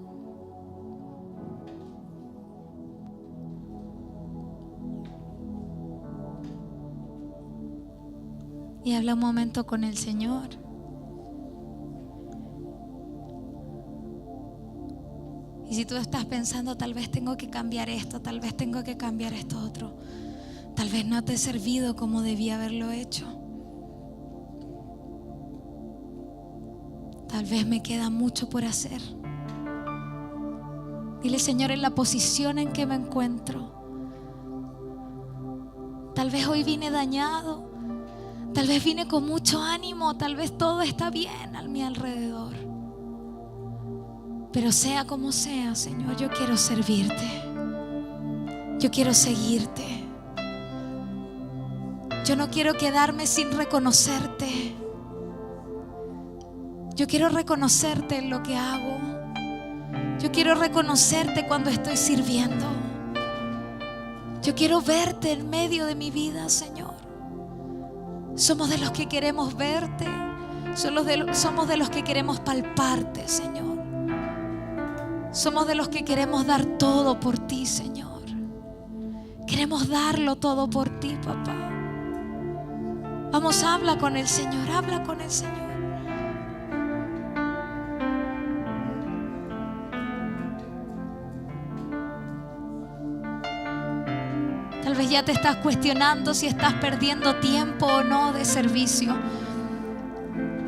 Y habla un momento con el Señor. Y si tú estás pensando, tal vez tengo que cambiar esto, tal vez tengo que cambiar esto otro, tal vez no te he servido como debía haberlo hecho, tal vez me queda mucho por hacer. Dile, Señor, en la posición en que me encuentro, tal vez hoy vine dañado, tal vez vine con mucho ánimo, tal vez todo está bien a mi alrededor. Pero sea como sea, Señor, yo quiero servirte. Yo quiero seguirte. Yo no quiero quedarme sin reconocerte. Yo quiero reconocerte en lo que hago. Yo quiero reconocerte cuando estoy sirviendo. Yo quiero verte en medio de mi vida, Señor. Somos de los que queremos verte. Somos de los que queremos palparte, Señor. Somos de los que queremos dar todo por ti, Señor. Queremos darlo todo por ti, papá. Vamos, habla con el Señor, habla con el Señor. Tal vez ya te estás cuestionando si estás perdiendo tiempo o no de servicio.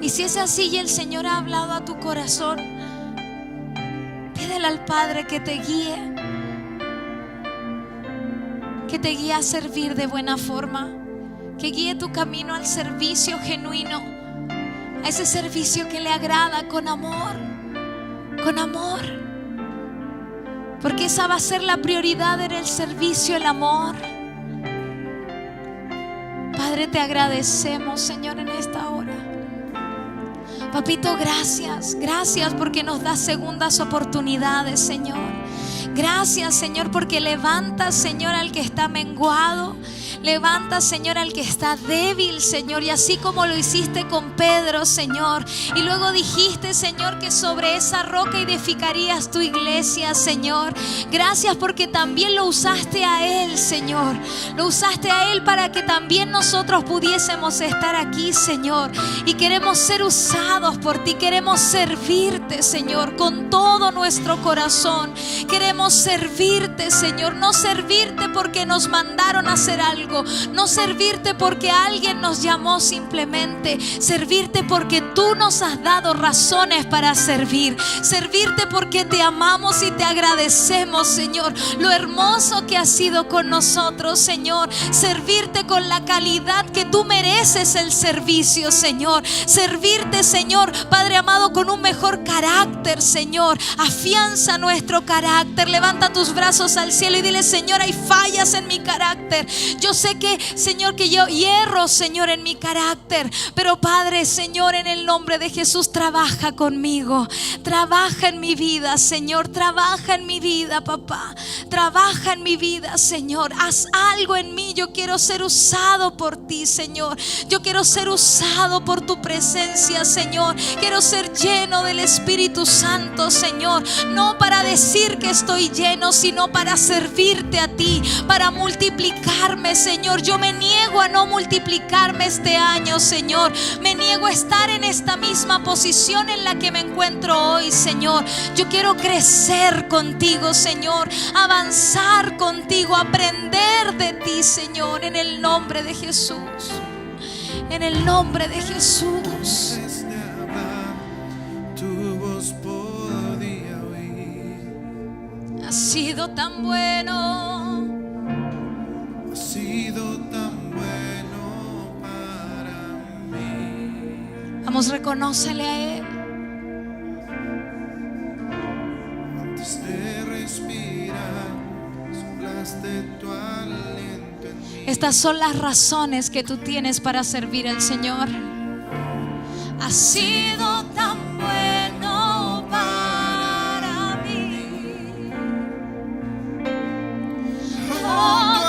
Y si es así y el Señor ha hablado a tu corazón, pídele al Padre que te guíe a servir de buena forma, que guíe tu camino al servicio genuino, a ese servicio que le agrada con amor, porque esa va a ser la prioridad en el servicio, el amor. Padre, te agradecemos, Señor, en esta hora. Papito, gracias porque nos das segundas oportunidades, Señor. Gracias, Señor, porque levantas, Señor, al que está menguado. Levantas, Señor, al que está débil, Señor. Y así como lo hiciste con Pedro, Señor. Y luego dijiste, Señor, que sobre esa roca edificarías tu iglesia, Señor. Gracias porque también lo usaste a Él, Señor. Lo usaste a Él para que también nosotros pudiésemos estar aquí, Señor. Y queremos ser usados por ti. Queremos servirte, Señor, con todo nuestro corazón. Queremos servirte, Señor. No servirte porque nos mandaron a hacer algo. No servirte porque alguien nos llamó simplemente. Servirte porque tú nos has dado razones para servir. Servirte porque te amamos y te agradecemos, Señor, lo hermoso que has sido con nosotros, Señor. Servirte con la calidad que tú mereces el servicio, Señor. Servirte, Señor, Padre amado, con un mejor carácter, Señor. Afianza nuestro carácter. Levanta tus brazos al cielo y dile: Señor, hay fallas en mi carácter. Yo sé que, Señor, que yo hierro, Señor, en mi carácter, pero Padre, Señor, en el nombre de Jesús, trabaja conmigo. Trabaja en mi vida, Señor. Trabaja en mi vida, papá. Trabaja en mi vida, Señor. Haz algo en mí. Yo quiero ser usado por ti, Señor. Yo quiero ser usado por tu presencia, Señor. Quiero ser lleno del Espíritu Santo, Señor. No para decir que estoy lleno, sino para servirte a ti, para multiplicarme, Señor. Yo me niego a no multiplicarme este año, Señor. Me niego a estar en esta misma posición en la que me encuentro hoy, Señor. Yo quiero crecer contigo, Señor. Avanzar contigo, aprender de ti, Señor, en el nombre de Jesús. En el nombre de Jesús. Has sido tan bueno. Has sido tan bueno para mí. Vamos, reconócele a Él. Antes de respirar, soplaste tu aliento en mí. Estas son las razones que tú tienes para servir al Señor. Has sido tan bueno para mí. Oh, tu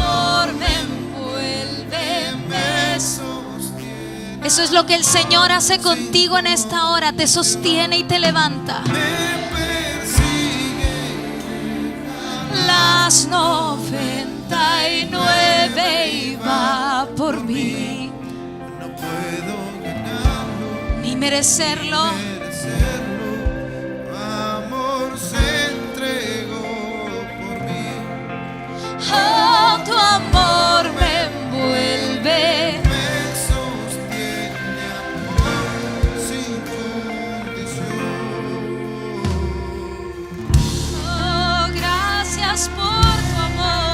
amor me envuelve, me Sostiene, Eso es lo que el Señor hace contigo en esta hora. Te sostiene y te levanta. me persigue. Las 99 y va por mí. No puedo ganarlo, Ni merecerlo. merecerlo. Tu amor se entregó por mí. Oh, tu amor me envuelve. Me sostiene, amor sin condición. Oh, gracias por tu amor.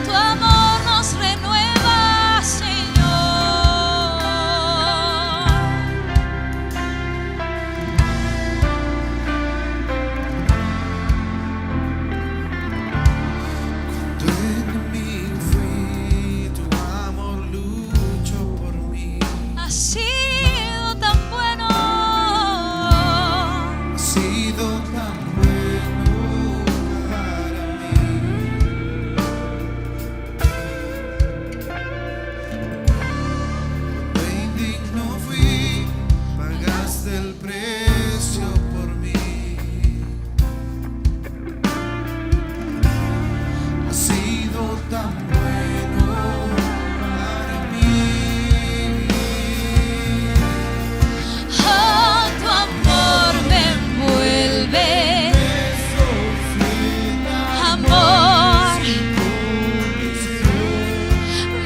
Tu amor nos renueva, Señor. Tu enemigo fui, tu amor luchó por mí. Has sido tan bueno. Ha sido tan bueno para mí. Cuando indigno fui, pagaste el precio por mí. Ha sido tan bueno para mí. Oh, tu amor me envuelve. Amor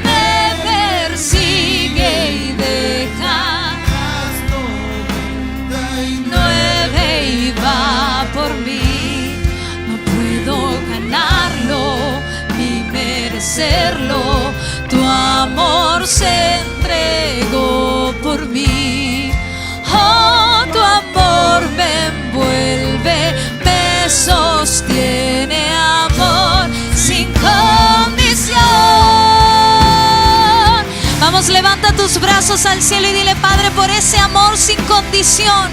me persigue y deja 9 y va por mí. No puedo ganarlo ni brazos al cielo y dile: Padre, por ese amor sin condición,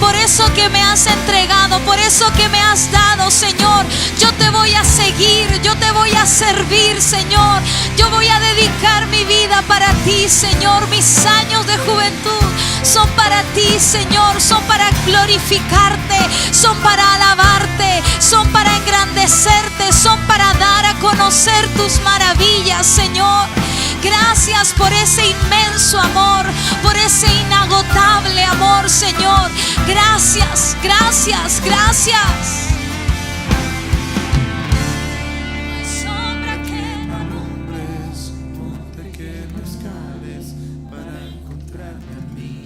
por eso que me has entregado, por eso que me has dado, Señor, yo te voy a seguir, yo te voy a servir, Señor. Yo voy a dedicar mi vida para ti, Señor. Mis años de juventud son para ti, Señor. Son para glorificarte, son para alabarte, son para engrandecerte, son para dar a conocer tus maravillas, Señor. Gracias por ese inmenso amor, por ese inagotable amor, Señor. Gracias, gracias, gracias.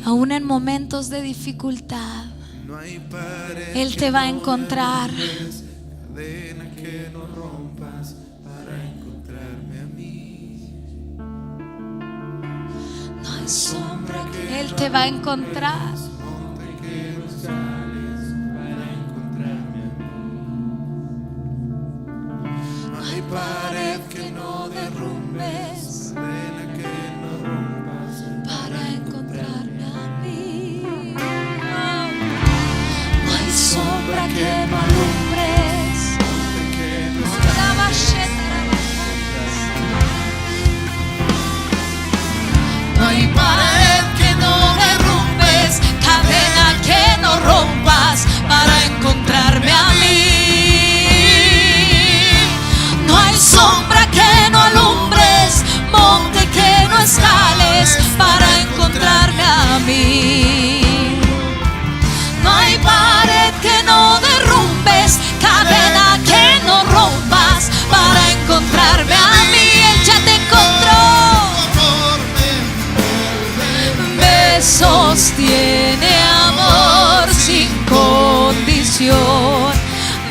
Aún en momentos de dificultad, Él te va a encontrar. Cadena que no rompas para encontrarme a mí. No hay sombra que Él te va a encontrar. Monte que no escales para encontrarme a mí. No hay pared que no derrumbes, cadena que no rompas Para encontrarme a mí. No hay sombra que no alumbres. No hay pared que no derrumbes, Cadena que no rompas para encontrarme a mí. No hay sombra que no alumbres, monte que no escales para encontrarme a mí. No hay pared que no derrumbes, cadena que no rompas para encontrarme a mí. Él ya te encontró. Me sostiene amor sin condición.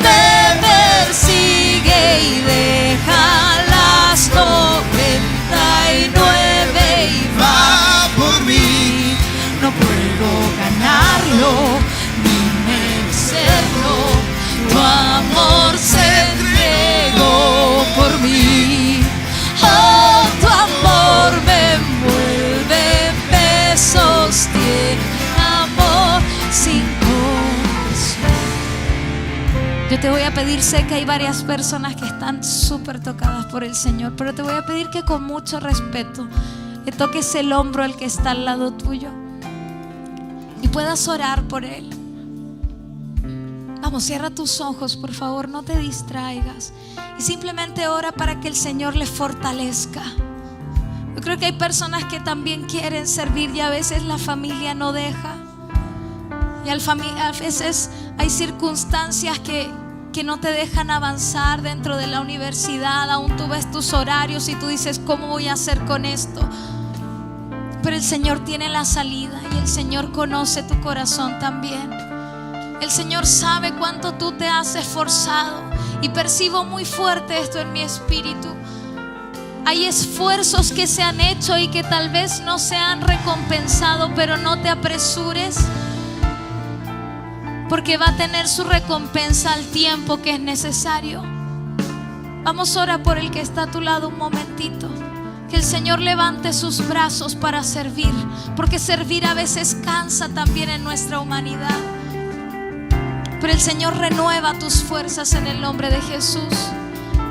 Me persigue y deja las 99 y va por mí. No puedo ganarlo ni merecerlo. Tu amor se entregó por mí. Oh, tu amor me envuelve, me sostiene, amor sin condición. Yo te voy a pedir, sé que hay varias personas que están súper tocadas por el Señor, pero te voy a pedir que con mucho respeto le toques el hombro al que está al lado tuyo y puedas orar por él. Vamos, cierra tus ojos, por favor, no te distraigas y simplemente ora para que el Señor le fortalezca. Yo creo que hay personas que también quieren servir y a veces la familia no deja. Y a veces hay circunstancias que no te dejan avanzar dentro de la universidad. Aún tú ves tus horarios y tú dices: ¿cómo voy a hacer con esto? Pero el Señor tiene la salida y el Señor conoce tu corazón también. El Señor sabe cuánto tú te has esforzado y percibo muy fuerte esto en mi espíritu. Hay esfuerzos que se han hecho y que tal vez no se han recompensado, pero no te apresures, porque va a tener su recompensa al tiempo que es necesario. Vamos, ora por el que está a tu lado un momentito. Que el Señor levante sus brazos para servir, porque servir a veces cansa también en nuestra humanidad. Pero el Señor renueva tus fuerzas en el nombre de Jesús.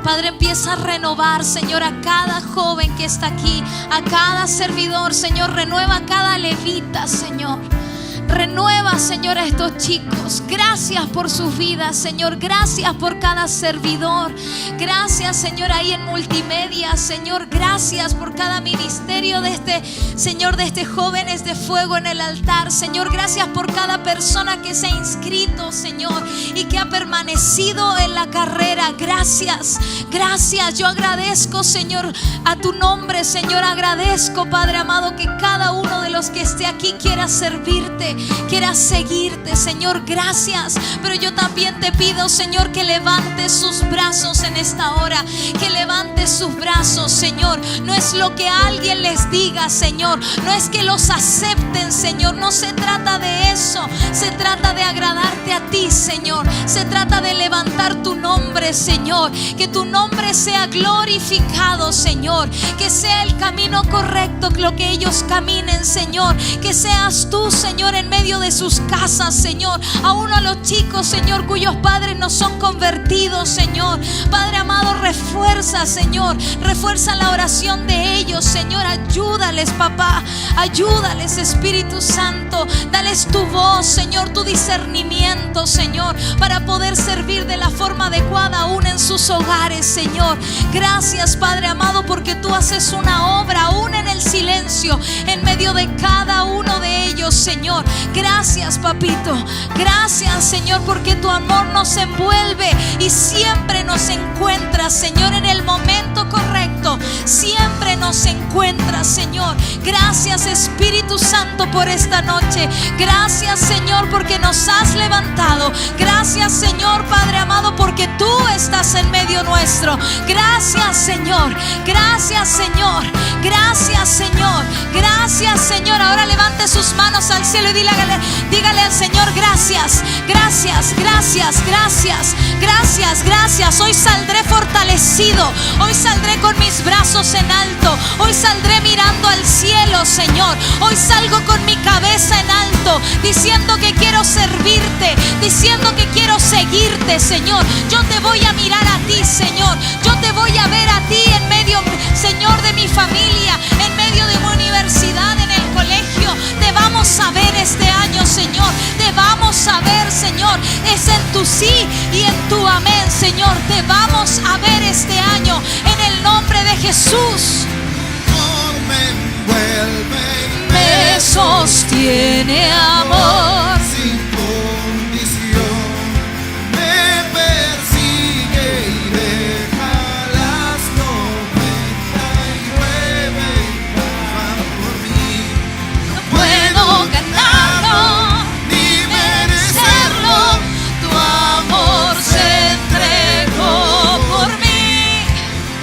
Padre, empieza a renovar, Señor, a cada joven que está aquí, a cada servidor, Señor. Renueva a cada levita, Señor. Renueva, Señor, a estos chicos. Gracias por sus vidas, Señor. Gracias por cada servidor. Gracias, Señor, ahí en multimedia, Señor. Gracias por cada ministerio de Señor, de este Jóvenes de Fuego en el altar, Señor. Gracias por cada persona que se ha inscrito, Señor, y que ha permanecido en la carrera. Gracias, gracias. Yo agradezco, Señor, a tu nombre, Señor. Agradezco, Padre amado, que cada uno de los que esté aquí quiera servirte. quiera seguirte, Señor, gracias. Pero yo también te pido, Señor, que levantes sus brazos en esta hora, que levantes sus brazos, Señor. No es lo que alguien les diga, Señor, no es que los acepten, Señor, no se trata de eso, se trata de agradarte a ti, Señor, se trata de levantar tu nombre, Señor, que tu nombre sea glorificado, Señor, que sea el camino correcto lo que ellos caminen, Señor, que seas tú, Señor, en medio de sus casas, Señor, aún a los chicos, Señor, cuyos padres no son convertidos, Señor. Padre amado, refuerza, Señor, refuerza la oración de ellos, Señor, ayúdales, papá, ayúdales, Espíritu Santo, dales tu voz, Señor, tu discernimiento, Señor, para poder servir de la forma adecuada aún en sus hogares, Señor. Gracias, Padre amado, porque tú haces una obra aún en el silencio, en medio de cada uno de ellos, Señor. Gracias, papito, gracias, Señor, porque tu amor nos envuelve y siempre nos encuentra, Señor, en el momento correcto, siempre nos encuentra, Señor. Gracias, Espíritu Santo, por esta noche. Gracias, Señor, porque nos has levantado. Gracias, Señor, Padre amado, porque tú estás en medio nuestro. Gracias, Señor, gracias, Señor, gracias, Señor, gracias, Señor. Ahora levante sus manos al cielo y dígale al Señor: gracias, gracias, gracias, gracias, gracias, gracias. Hoy saldré fortalecido, hoy saldré con mis brazos en alto, hoy saldré mirando al cielo, Señor. Hoy salgo con mi cabeza en alto, diciendo que quiero servirte, diciendo que quiero seguirte, Señor. Yo te voy a mirar a ti, Señor. Yo te voy a ver a ti en medio, Señor, de mi familia, en medio de mi universidad, en el colegio. Te vamos a ver este año, Señor. Te vamos a ver, Señor. Es en tu sí y en tu amén, Señor. Te vamos a ver este año en el nombre de Jesús. Me envuelve y Me sostiene amor. sin condición, me persigue y deja las 99 y van por mí. No puedo ganarlo ni merecerlo, tu amor se entregó por mí.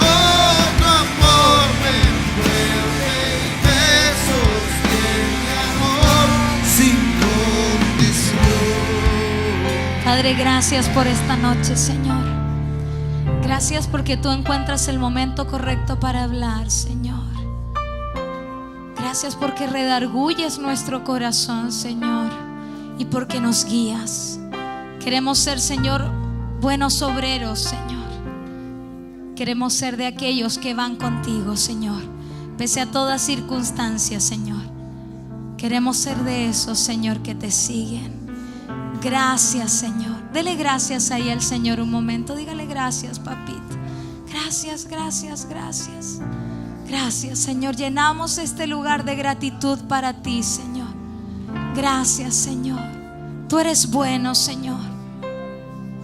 oh, tu amor me envuelve y me sostiene, amor sin condición. Padre, gracias por esta noche, Señor. Gracias porque tú encuentras el momento correcto para hablar, Señor. Gracias porque redarguyes nuestro corazón, Señor, y porque nos guías. Queremos ser, Señor, buenos obreros, Señor. Queremos ser de aquellos que van contigo, Señor, pese a toda circunstancia, Señor. Queremos ser de esos, Señor, que te siguen. Gracias, Señor. Dele gracias ahí al Señor un momento. Dígale: gracias, papito. Gracias, gracias, gracias. Gracias, Señor. Llenamos este lugar de gratitud para ti, Señor. Gracias, Señor. Tú eres bueno, Señor.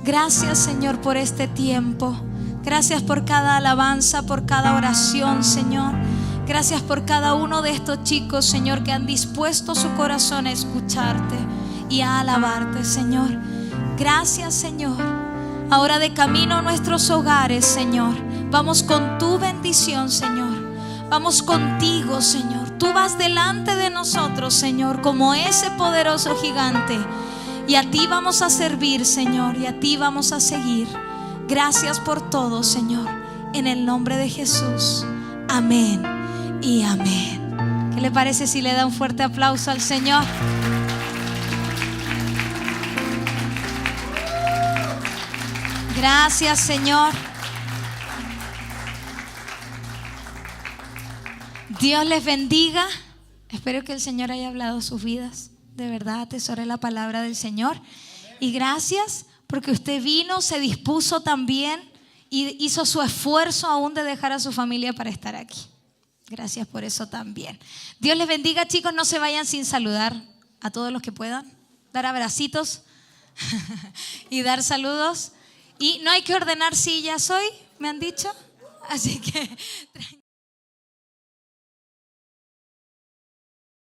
Gracias, Señor, por este tiempo. Gracias por cada alabanza, por cada oración, Señor. Gracias por cada uno de estos chicos, Señor, que han dispuesto su corazón a escucharte y a alabarte, Señor. Gracias, Señor. Ahora de camino a nuestros hogares, Señor, vamos con tu bendición, Señor. Vamos contigo, Señor. Tú vas delante de nosotros, Señor, como ese poderoso gigante. Y a ti vamos a servir, Señor, y a ti vamos a seguir. Gracias por todo, Señor. En el nombre de Jesús. Amén y amén. ¿Qué le parece si le da un fuerte aplauso al Señor? Gracias, Señor. Dios les bendiga. Espero que el Señor haya hablado a sus vidas. De verdad, atesore la palabra del Señor. Y gracias porque usted vino, se dispuso también y hizo su esfuerzo aún de dejar a su familia para estar aquí. Gracias por eso también. Dios les bendiga, chicos. No se vayan sin saludar a todos los que puedan. Dar abracitos y dar saludos. Y no hay que ordenar sillas hoy, me han dicho. Así que tranquilo.